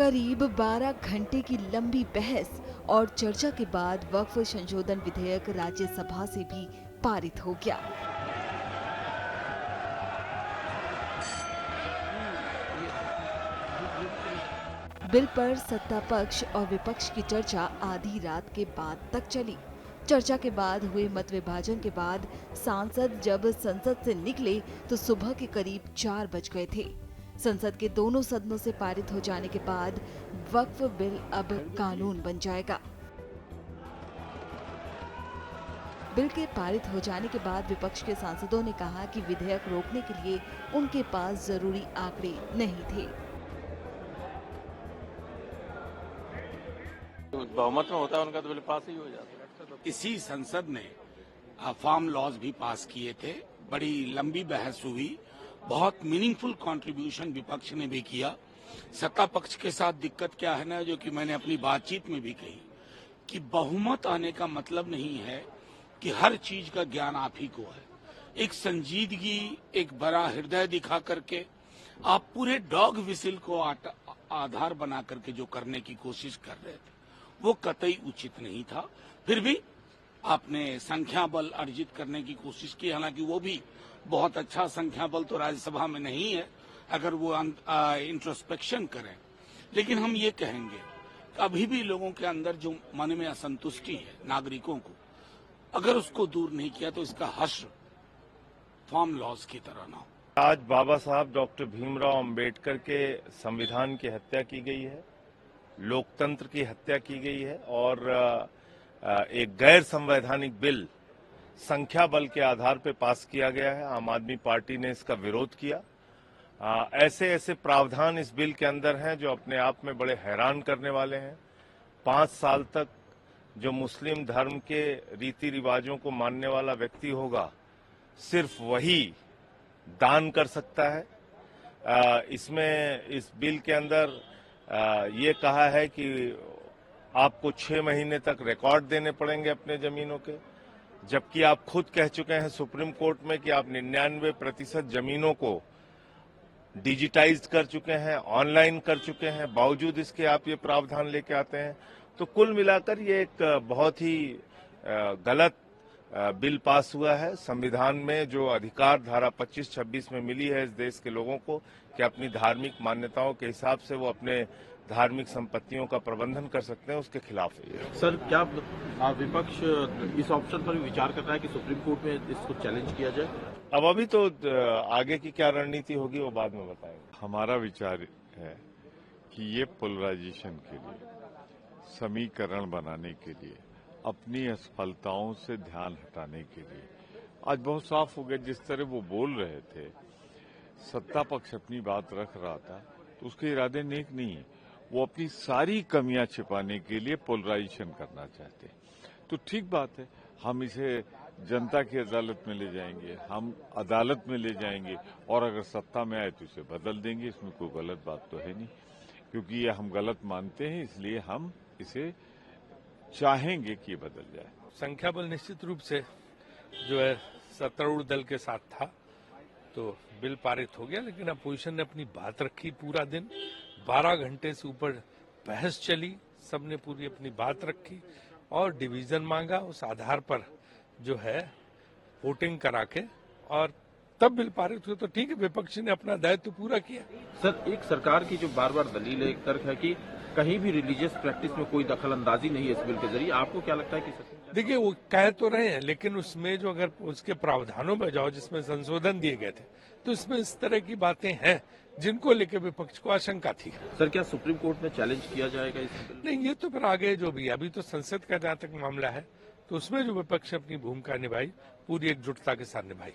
करीब 12 घंटे की लंबी बहस और चर्चा के बाद वक्फ संशोधन विधेयक राज्यसभा से भी पारित हो गया। बिल पर सत्ता पक्ष और विपक्ष की चर्चा आधी रात के बाद तक चली। चर्चा के बाद हुए मत विभाजन के बाद सांसद जब संसद से निकले तो सुबह के करीब 4 बज गए थे। संसद के दोनों सदनों से पारित हो जाने के बाद वक्फ बिल अब कानून बन जाएगा। बिल के पारित हो जाने के बाद विपक्ष के सांसदों ने कहा कि विधेयक रोकने के लिए उनके पास जरूरी आंकड़े नहीं थे। बहुमत में होता है उनका तो बिल पास ही हो जाता है। इसी संसद ने फार्म लॉज भी पास किए थे। बड़ी लंबी बहस हुई, बहुत मीनिंगफुल कंट्रीब्यूशन विपक्ष ने भी किया। सत्ता पक्ष के साथ दिक्कत क्या है ना, जो कि मैंने अपनी बातचीत में भी कही कि बहुमत आने का मतलब नहीं है कि हर चीज का ज्ञान आप ही को है। एक संजीदगी, एक बड़ा हृदय दिखा करके आप पूरे डॉग विसिल को आधार बना करके जो करने की कोशिश कर रहे थे वो कतई उचित नहीं था। फिर भी आपने संख्या बल अर्जित करने की कोशिश की, हालांकि वो भी बहुत अच्छा संख्या बल तो राज्यसभा में नहीं है अगर वो इंट्रोस्पेक्शन करें। लेकिन हम ये कहेंगे कि अभी भी लोगों के अंदर जो मन में असंतुष्टि है नागरिकों को, अगर उसको दूर नहीं किया तो इसका हश्र फार्म लॉज की तरह ना हो। आज बाबा साहब डॉक्टर भीमराव अंबेडकर के संविधान की हत्या की गई है, लोकतंत्र की हत्या की गई है और एक गैर संवैधानिक बिल संख्या बल के आधार पर पास किया गया है। आम आदमी पार्टी ने इसका विरोध किया। ऐसे ऐसे प्रावधान इस बिल के अंदर हैं जो अपने आप में बड़े हैरान करने वाले हैं। 5 साल तक जो मुस्लिम धर्म के रीति रिवाजों को मानने वाला व्यक्ति होगा, सिर्फ वही दान कर सकता है। इसमें इस बिल के अंदर ये कहा है कि आपको 6 महीने तक रिकॉर्ड देने पड़ेंगे अपने जमीनों के, जबकि आप खुद कह चुके हैं सुप्रीम कोर्ट में कि आप 99% जमीनों को डिजिटाइज कर चुके हैं, ऑनलाइन कर चुके हैं, बावजूद इसके आप ये प्रावधान लेके आते हैं। तो कुल मिलाकर ये एक बहुत ही गलत बिल पास हुआ है। संविधान में जो अधिकार धारा 25-26 में मिली है इस देश के लोगों को कि अपनी धार्मिक मान्यताओं के हिसाब से वो अपने धार्मिक संपत्तियों का प्रबंधन कर सकते हैं, उसके खिलाफ है। सर, क्या विपक्ष इस ऑप्शन पर भी विचार कर रहा है कि सुप्रीम कोर्ट में इसको चैलेंज किया जाए? अब अभी तो आगे की क्या रणनीति होगी वो बाद में बताएंगे। हमारा विचार है कि ये पोलराइजेशन के लिए, समीकरण बनाने के लिए, अपनी असफलताओं से ध्यान हटाने के लिए आज बहुत साफ हो गया। जिस तरह वो बोल रहे थे, सत्ता पक्ष अपनी बात रख रहा था तो उसके इरादे नेक नहीं है। वो अपनी सारी कमियां छिपाने के लिए पोलराइजेशन करना चाहते हैं। तो ठीक बात है, हम इसे जनता की अदालत में ले जाएंगे, हम अदालत में ले जाएंगे और अगर सत्ता में आए तो इसे बदल देंगे। इसमें कोई गलत बात तो है नहीं, क्योंकि ये हम गलत मानते हैं, इसलिए हम इसे चाहेंगे कि बदल जाए। संख्या बल निश्चित रूप से जो है सत्तारूढ़ दल के साथ था तो बिल पारित हो गया, लेकिन अपोजिशन ने अपनी बात रखी। पूरा दिन 12 घंटे से ऊपर बहस चली, सबने पूरी अपनी बात रखी और डिवीजन मांगा। उस आधार पर जो है वोटिंग करा के और तब बिल पारित हुआ। तो ठीक है, विपक्ष ने अपना दायित्व पूरा किया। सर, एक सरकार की जो बार बार दलील है, एक तर्क है कि कहीं भी रिलीजियस प्रैक्टिस में कोई दखल अंदाजी नहीं है इस बिल के जरिए। आपको क्या लगता है कि देखिए, वो कह तो रहे हैं, लेकिन उसमें जो अगर उसके प्रावधानों में जाओ जिसमें संशोधन दिए गए थे तो इसमें इस तरह की बातें हैं जिनको लेकर विपक्ष को आशंका थी। सर, क्या सुप्रीम कोर्ट में चैलेंज किया जाएगा इस बिल? नहीं, ये तो फिर आगे जो भी, अभी तो संसद का जहां तक मामला है तो उसमें जो विपक्ष अपनी भूमिका निभाई पूरी एकजुटता के साथ निभाई।